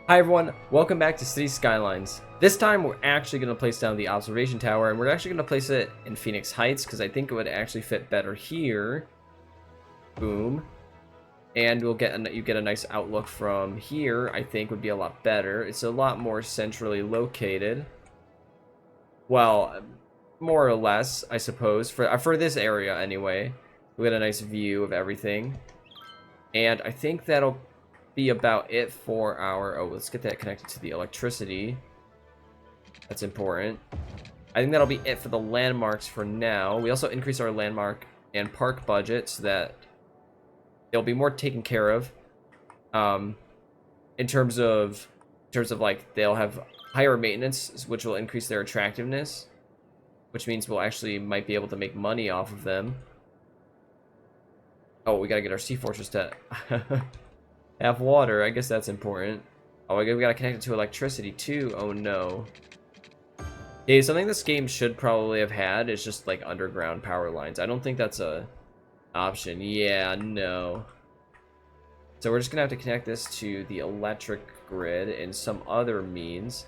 Hi everyone, welcome back to City Skylines. This time we're actually going to place down the observation tower, and we're actually going to place it in Phoenix Heights because I think it would actually fit better here. Boom. And you get a nice outlook from here. I think would be a lot better. It's a lot more centrally located. Well, more or less, I suppose, for this area anyway. We get a nice view of everything. And I think that'll be about it for our... Oh, let's get that connected to the electricity. That's important. I think that'll be it for the landmarks for now. We also increase our landmark and park budget so that they'll be more taken care of. In terms of like they'll have higher maintenance, which will increase their attractiveness, which means we'll actually might be able to make money off of them. Oh, we gotta get our sea fortress to have water. I guess that's important. Oh, we gotta connect it to electricity too. Oh no. Yeah, something this game should probably have had is just like underground power lines. I don't think that's a option. Yeah, no. So we're just gonna have to connect this to the electric grid in some other means.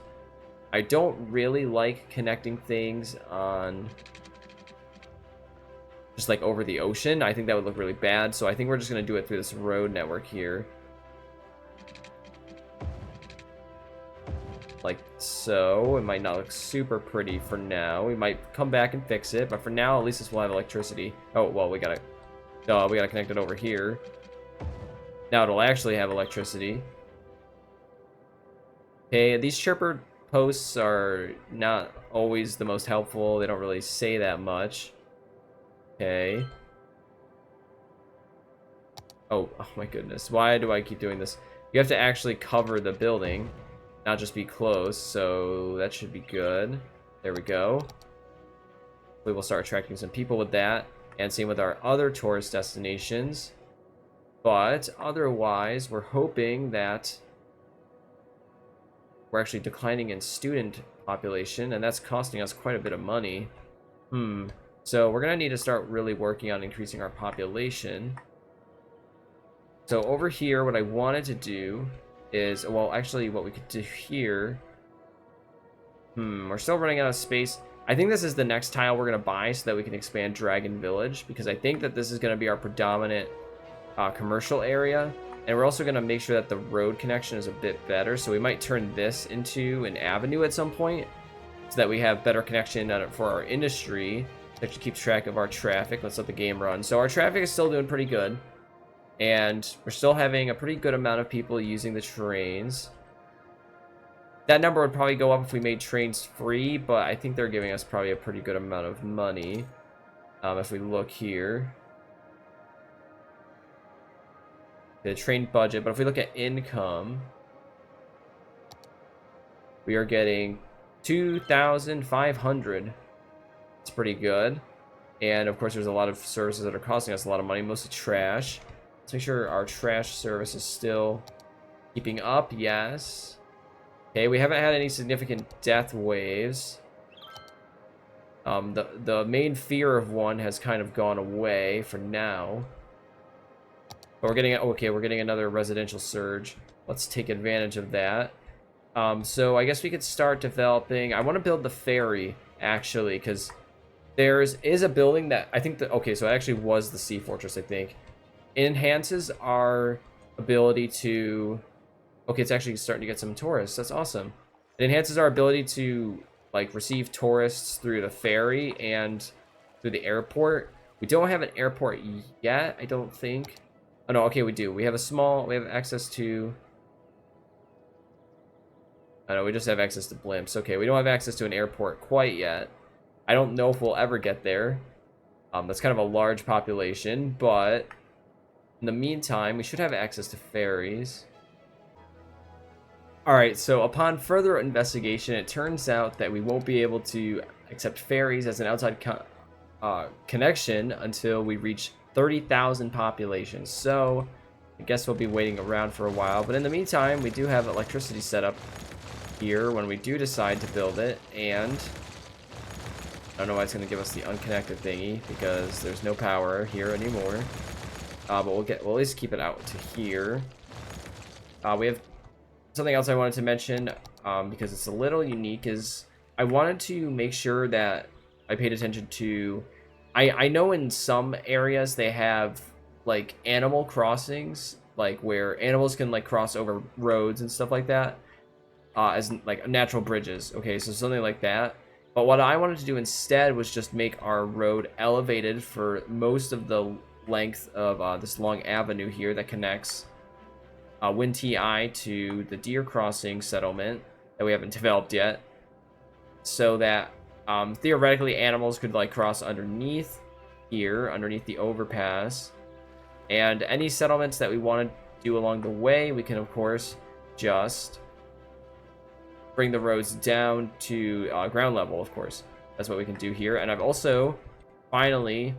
I don't really like connecting things on just like over the ocean. I think that would look really bad. So I think we're just gonna do it through this road network here. Like so. It might not look super pretty for now. We might come back and fix it, but for now, at least this will have electricity. Oh, well, we gotta connect it over here. Now it'll actually have electricity. Okay, these chirper posts are not always the most helpful. They don't really say that much. Okay. Oh my goodness. Why do I keep doing this? You have to actually cover the building, not just be close, so that should be good. There we go. We will start attracting some people with that, and same with our other tourist destinations. But otherwise, we're hoping that we're actually declining in student population, and that's costing us quite a bit of money. So we're gonna need to start really working on increasing our population. So over here, what I wanted to do is, well, actually what we could do here, we're still running out of space. I think this is the next tile we're gonna buy so that we can expand Dragon Village, because I think that this is gonna be our predominant commercial area, and we're also gonna make sure that the road connection is a bit better, so we might turn this into an avenue at some point so that we have better connection for our industry that actually keeps track of our traffic. Let's let the game run. So our traffic is still doing pretty good, and we're still having a pretty good amount of people using the trains. That number would probably go up if we made trains free, but I think they're giving us probably a pretty good amount of money. If we look here, the train budget, but if we look at income, we are getting 2,500. It's pretty good. And of course, there's a lot of services that are costing us a lot of money, mostly trash. Let's make sure our trash service is still keeping up. Yes. Okay, we haven't had any significant death waves. The main fear of one has kind of gone away for now. But we're getting another residential surge. Let's take advantage of that. So I guess we could start developing. I want to build the ferry actually, because there is a building that I think that, okay, so it actually was the sea fortress, I think. It enhances our ability to, okay, it's actually starting to get some tourists. That's awesome. It enhances our ability to like receive tourists through the ferry and through the airport. We don't have an airport yet, I don't think. Oh no, okay, we do. We have access to, I know, we just have access to blimps. Okay, we don't have access to an airport quite yet. I don't know if we'll ever get there. That's kind of a large population, but in the meantime, we should have access to ferries. Alright, so upon further investigation, it turns out that we won't be able to accept ferries as an outside connection until we reach 30,000 population. So I guess we'll be waiting around for a while, but in the meantime, we do have electricity set up here when we do decide to build it, and I don't know why it's going to give us the unconnected thingy, because there's no power here anymore. But we'll at least keep it out to here. We have something else I wanted to mention, because it's a little unique, is I wanted to make sure that I paid attention to. I know in some areas they have like animal crossings, like where animals can like cross over roads and stuff like that, as like natural bridges. Okay, so something like that. But what I wanted to do instead was just make our road elevated for most of the length of this long avenue here that connects Win TI to the Deer Crossing settlement that we haven't developed yet, so that theoretically animals could like cross underneath here, underneath the overpass, and any settlements that we want to do along the way, we can of course just bring the roads down to ground level. Of course, that's what we can do here. And I've also finally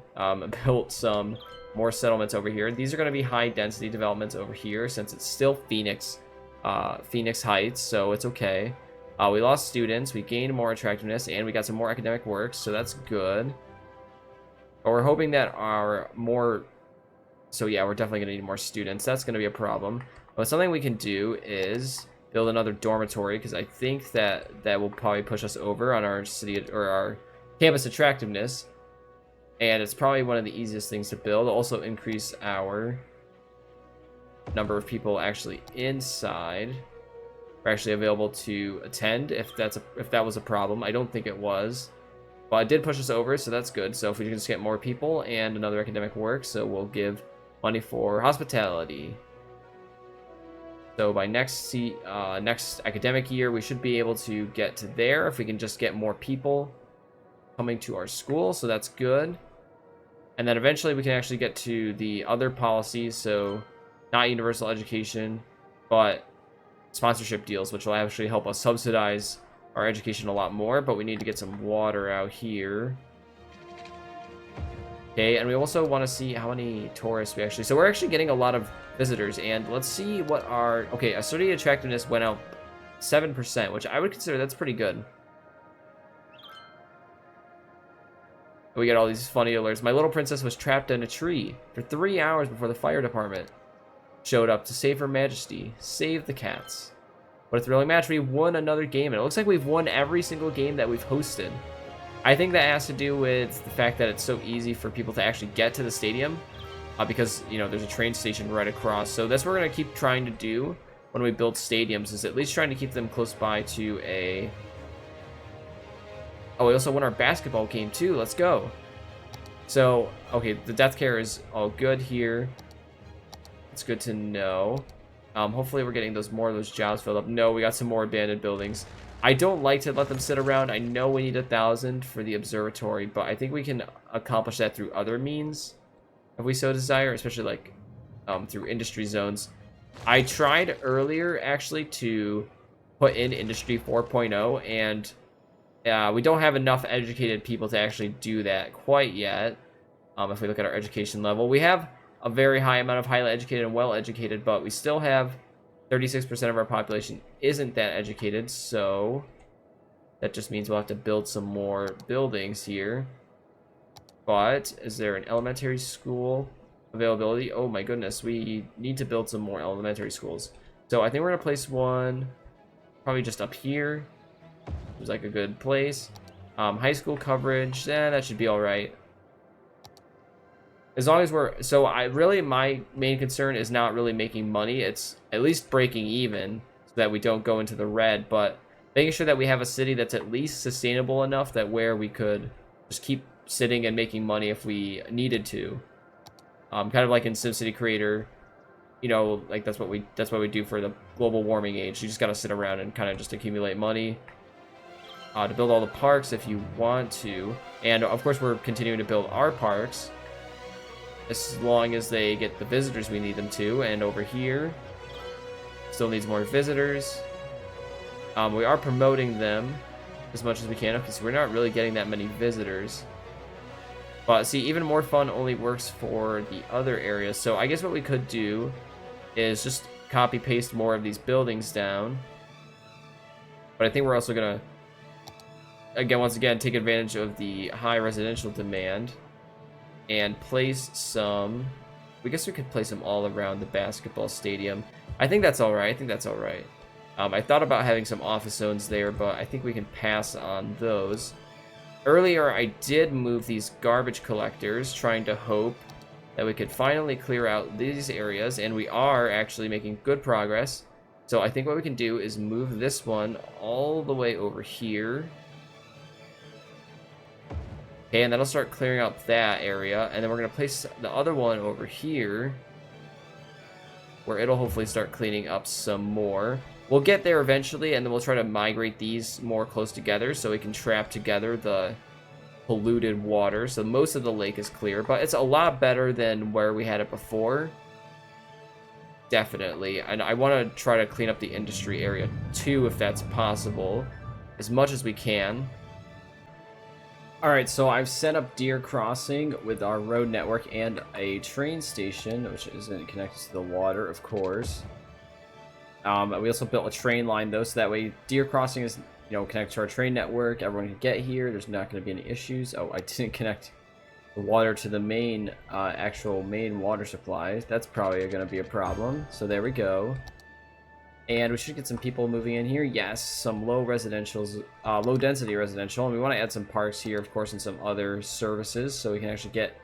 built some more settlements over here. These are going to be high density developments over here, since it's still Phoenix Heights, so it's okay. We lost students, we gained more attractiveness, and we got some more academic work, so that's good. But we're hoping that our more... So yeah, we're definitely going to need more students. That's going to be a problem. But something we can do is build another dormitory, because I think that will probably push us over on our city or our campus attractiveness. And it's probably one of the easiest things to build. Also increase our number of people actually inside, or actually available to attend, if that was a problem. I don't think it was, but it did push us over, so that's good. So if we can just get more people and another academic work, so we'll give money for hospitality. So by next academic year, we should be able to get to there if we can just get more people coming to our school, so that's good. And then eventually we can actually get to the other policies, so not universal education, but sponsorship deals, which will actually help us subsidize our education a lot more. But we need to get some water out here. Okay, and we also want to see how many tourists we actually... So we're actually getting a lot of visitors, and let's see what our... Okay, our city attractiveness went up 7%, which I would consider that's pretty good. We get all these funny alerts. My little princess was trapped in a tree for 3 hours before the fire department showed up to save her majesty. Save the cats. What a thrilling match. We won another game, and it looks like we've won every single game that we've hosted. I think that has to do with the fact that it's so easy for people to actually get to the stadium, because, you know, there's a train station right across. So that's what we're going to keep trying to do when we build stadiums, is at least trying to keep them close by to a... Oh, we also won our basketball game too. Let's go. So, okay, the death care is all good here. It's good to know. Hopefully we're getting more of those jobs filled up. No, we got some more abandoned buildings. I don't like to let them sit around. I know we need 1,000 for the observatory, but I think we can accomplish that through other means, if we so desire, especially like through industry zones. I tried earlier actually to put in Industry 4.0, and we don't have enough educated people to actually do that quite yet. If we look at our education level, we have a very high amount of highly educated and well-educated, but we still have 36% of our population isn't that educated, so that just means we'll have to build some more buildings here. But is there an elementary school availability? Oh my goodness, we need to build some more elementary schools. So I think we're gonna place one probably just up here. Seems like a good place. High school coverage, that should be all right. As long as we're... So my main concern is not really making money. It's at least breaking even so that we don't go into the red, but making sure that we have a city that's at least sustainable enough that where we could just keep sitting and making money if we needed to. Kind of like in SimCity Creator, you know, like that's what we do for the global warming age. You just gotta sit around and kind of just accumulate money to build all the parks if you want to. And of course we're continuing to build our parks as long as they get the visitors we need them to. And over here still needs more visitors. We are promoting them as much as we can because we're not really getting that many visitors. But see, even more fun only works for the other areas. So I guess what we could do is just copy paste more of these buildings down. But I think we're also gonna once again take advantage of the high residential demand and place some... I guess we could place them all around the basketball stadium. I think that's all right. I thought about having some office zones there, but I think we can pass on those. Earlier, I did move these garbage collectors, trying to hope that we could finally clear out these areas, and we are actually making good progress. So I think what we can do is move this one all the way over here. Okay, and that'll start clearing out that area, and then we're going to place the other one over here, where it'll hopefully start cleaning up some more. We'll get there eventually, and then we'll try to migrate these more close together so we can trap together the polluted water. So most of the lake is clear, but it's a lot better than where we had it before. Definitely. And I want to try to clean up the industry area too, if that's possible, as much as we can. Alright, so I've set up Deer Crossing with our road network and a train station, which isn't connected to the water, of course. We also built a train line, though, so that way Deer Crossing is, connected to our train network. Everyone can get here. There's not going to be any issues. Oh, I didn't connect the water to the main, actual main water supply. That's probably going to be a problem. So there we go. And we should get some people moving in here. Yes, some low density residential. And we want to add some parks here, of course, and some other services, so we can actually get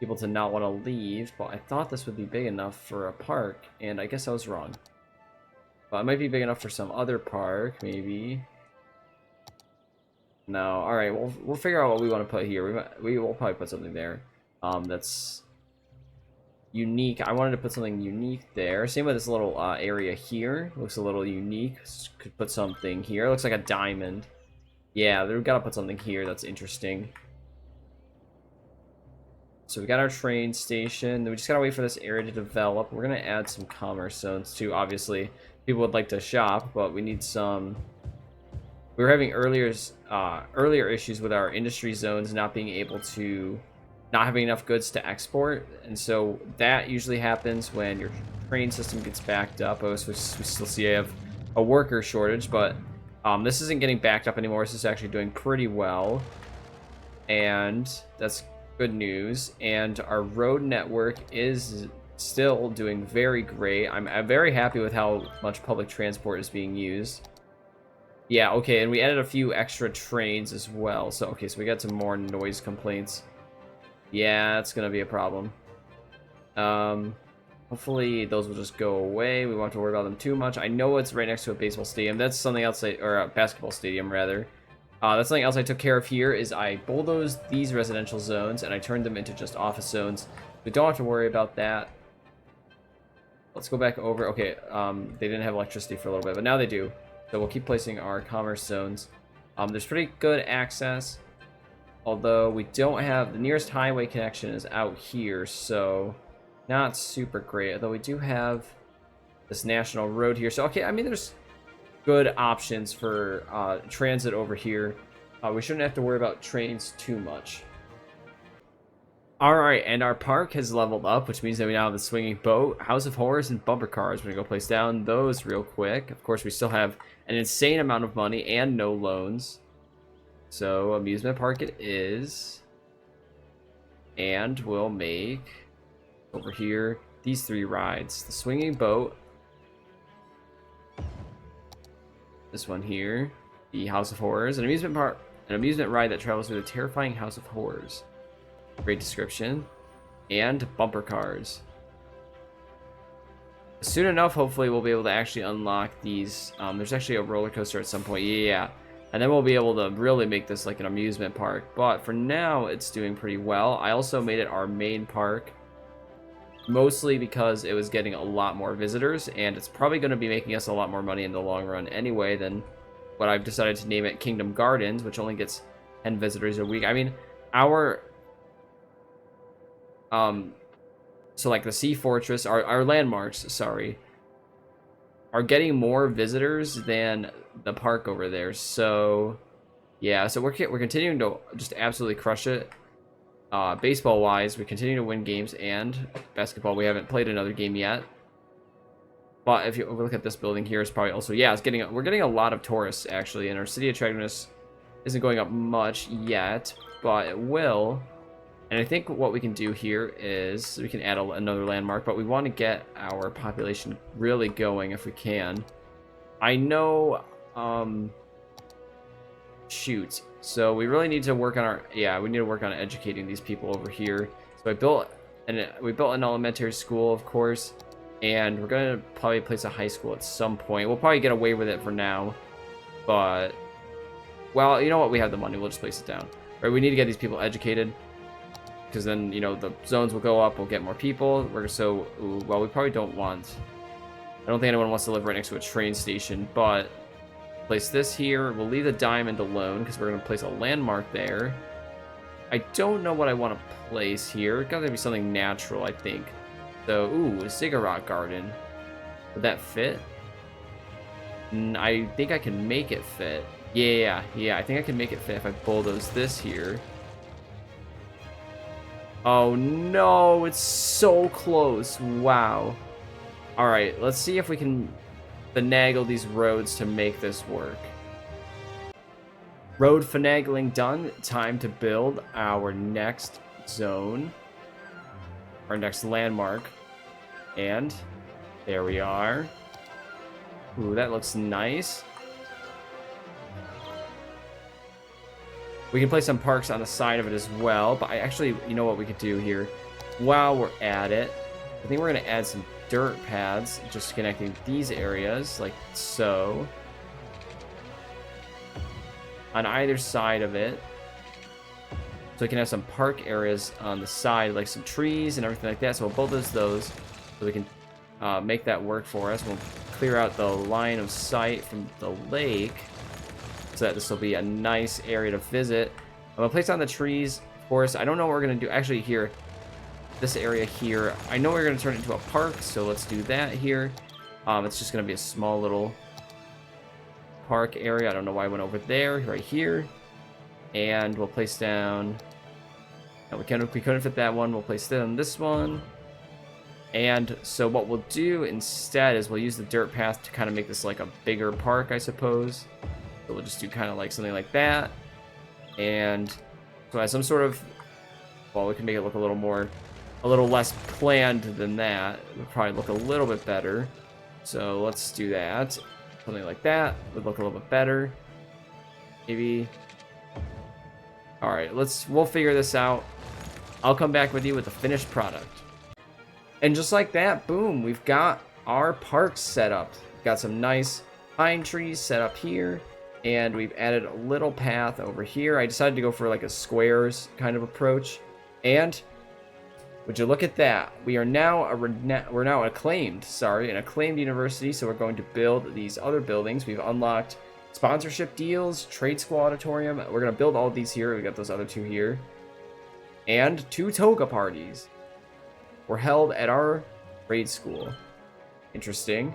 people to not want to leave. But I thought this would be big enough for a park, and I guess I was wrong. But it might be big enough for some other park, maybe. No, all right. We'll figure out what we want to put here. We will probably put something there. That's unique. I wanted to put something unique there. Same with this little area here. Looks a little unique. Could put something here. Looks like a diamond. Yeah, we've got to put something here that's interesting. So we got our train station. We just gotta wait for this area to develop. We're gonna add some commerce zones too. Obviously, people would like to shop, but we need some. We were having earlier issues with our industry zones not being able to, not having enough goods to export, and so that usually happens when your train system gets backed up. Oh, so we still see I have a worker shortage, but this isn't getting backed up anymore. This is actually doing pretty well, and that's good news. And our road network is still doing very great. I'm very happy with how much public transport is being used. Yeah, okay, and we added a few extra trains as well. So, okay, so we got some more noise complaints. Yeah, it's gonna be a problem. Hopefully those will just go away. We won't have to worry about them too much. I know it's right next to a baseball stadium. That's something else, or a basketball stadium, rather. That's something else I took care of here, is I bulldozed these residential zones, and I turned them into just office zones. We don't have to worry about that. Let's go back over. Okay, they didn't have electricity for a little bit, but now they do. So we'll keep placing our commerce zones. There's pretty good access, although we don't have, the nearest highway connection is out here, so not super great. Although we do have this national road here. So, okay, I mean, there's good options for transit over here. We shouldn't have to worry about trains too much. Alright, and our park has leveled up, which means that we now have the swinging boat, House of Horrors, and bumper cars. We're going to go place down those real quick. Of course, we still have an insane amount of money and no loans. So, amusement park it is. And we'll make, over here, these 3 rides. The swinging boat. This one here. The House of Horrors. An amusement ride that travels through the terrifying House of Horrors. Great description. And bumper cars. Soon enough, hopefully, we'll be able to actually unlock these. There's actually a roller coaster at some point. Yeah. And then we'll be able to really make this like an amusement park. But for now, it's doing pretty well. I also made it our main park. Mostly because it was getting a lot more visitors. And it's probably going to be making us a lot more money in the long run anyway than what I've decided to name it Kingdom Gardens, which only gets 10 visitors a week. I mean, our... so like the Sea Fortress, our landmarks, sorry, are getting more visitors than the park over there. So yeah, so we're continuing to just absolutely crush it. Baseball wise, we continue to win games, and basketball, we haven't played another game yet. But if you look at this building here, it's probably also, yeah, we're getting a lot of tourists actually, and our city attractiveness isn't going up much yet, but it will. And I think what we can do here is we can add another landmark, but we want to get our population really going if we can. I know, shoot. So we really need to work on we need to work on educating these people over here. So we built an elementary school, of course, and we're gonna probably place a high school at some point. We'll probably get away with it for now, but, well, you know what? We have the money. We'll just place it down. Right? We need to get these people educated, because then, you know, the zones will go up. We'll get more people. Well, we probably don't want. I don't think anyone wants to live right next to a train station, but place this here. We'll leave the diamond alone because we're going to place a landmark there. I don't know what I want to place here. It's got to be something natural, I think. So, ooh, a ziggurat garden. Would that fit? I think I can make it fit. Yeah, I think I can make it fit if I bulldoze this here. Oh no, it's so close. Wow. Alright, let's see if we can finagle these roads to make this work. Road finagling done. Time to build our next zone. Our next landmark. And there we are. Ooh, that looks nice. We can place some parks on the side of it as well, but I actually, you know what we could do here? While we're at it, I think we're going to add some dirt paths, just connecting these areas, like so. On either side of it. So we can have some park areas on the side, like some trees and everything like that. So we'll bulldoze those so we can make that work for us. We'll clear out the line of sight from the lake so that this will be a nice area to visit. I'm going to place on the trees, of course. I don't know what we're going to do. Actually, here, this area here, I know we're going to turn it into a park, so let's do that here. It's just going to be a small little park area. I don't know why I went over there, right here. And we'll place down... No, we couldn't fit that one. We'll place down this one. And so what we'll do instead is we'll use the dirt path to kind of make this like a bigger park, I suppose. So we'll just do kind of like something like that. And so as some sort of... Well, we can make it look a little less planned than that. It would probably look a little bit better. So let's do that. Something like that would look a little bit better. Maybe. All right, we'll figure this out. I'll come back with you with the finished product. And just like that, boom, we've got our park set up. We've got some nice pine trees set up here, and we've added a little path over here. I decided to go for like a squares kind of approach. And would you look at that? We are now an acclaimed university, so we're going to build these other buildings. We've unlocked sponsorship deals, trade school auditorium. We're going to build all of these here. We got those other two here. And 2 toga parties were held at our trade school. Interesting.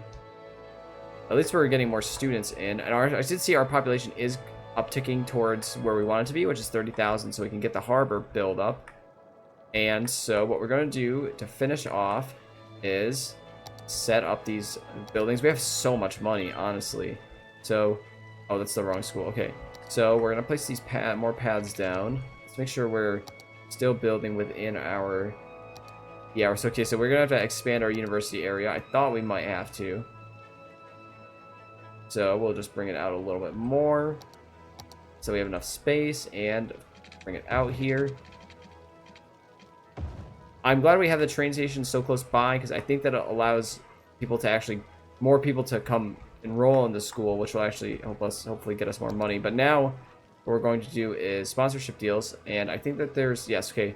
At least we're getting more students in. And I did see our population is upticking towards where we want it to be, which is 30,000, so we can get the harbor build up. And so what we're going to do to finish off is set up these buildings. We have so much money, honestly. So, oh, that's the wrong school. Okay, so we're going to place these more paths down. Let's make sure we're still building within our... Yeah, okay, so we're going to have to expand our university area. I thought we might have to. So we'll just bring it out a little bit more. So we have enough space and bring it out here. I'm glad we have the train station so close by because I think that it allows people to actually, more people to come enroll in the school, which will actually hopefully get us more money. But now what we're going to do is sponsorship deals, and I think that yes, okay.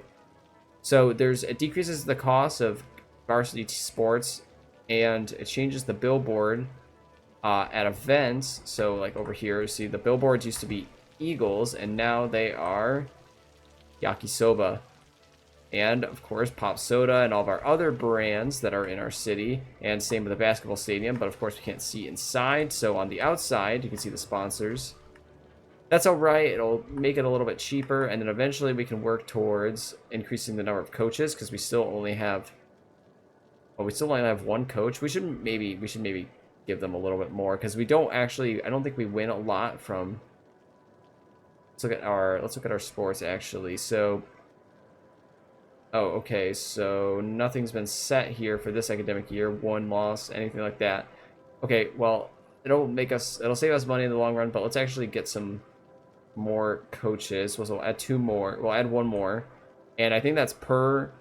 So it decreases the cost of varsity sports, and it changes the billboard at events. So like over here, see the billboards used to be Eagles, and now they are Yakisoba. And, of course, Pop Soda and all of our other brands that are in our city. And same with the basketball stadium, but of course we can't see inside. So on the outside, you can see the sponsors. That's alright, it'll make it a little bit cheaper. And then eventually we can work towards increasing the number of coaches, because we still only have... Well, we still only have 1 coach. We should maybe give them a little bit more, because we don't actually... I don't think we win a lot from... Let's look at our sports, actually. So... Oh, okay, so nothing's been set here for this academic year. 1 loss, anything like that. Okay, well, it'll save us money in the long run, but let's actually get some more coaches. So we'll add 2 more. We'll add 1 more. And I think that's per.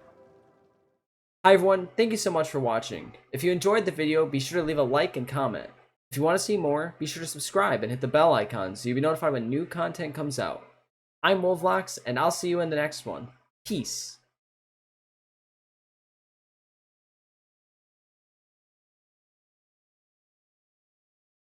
Hi everyone, thank you so much for watching. If you enjoyed the video, be sure to leave a like and comment. If you want to see more, be sure to subscribe and hit the bell icon so you'll be notified when new content comes out. I'm Wolvlox, and I'll see you in the next one. Peace.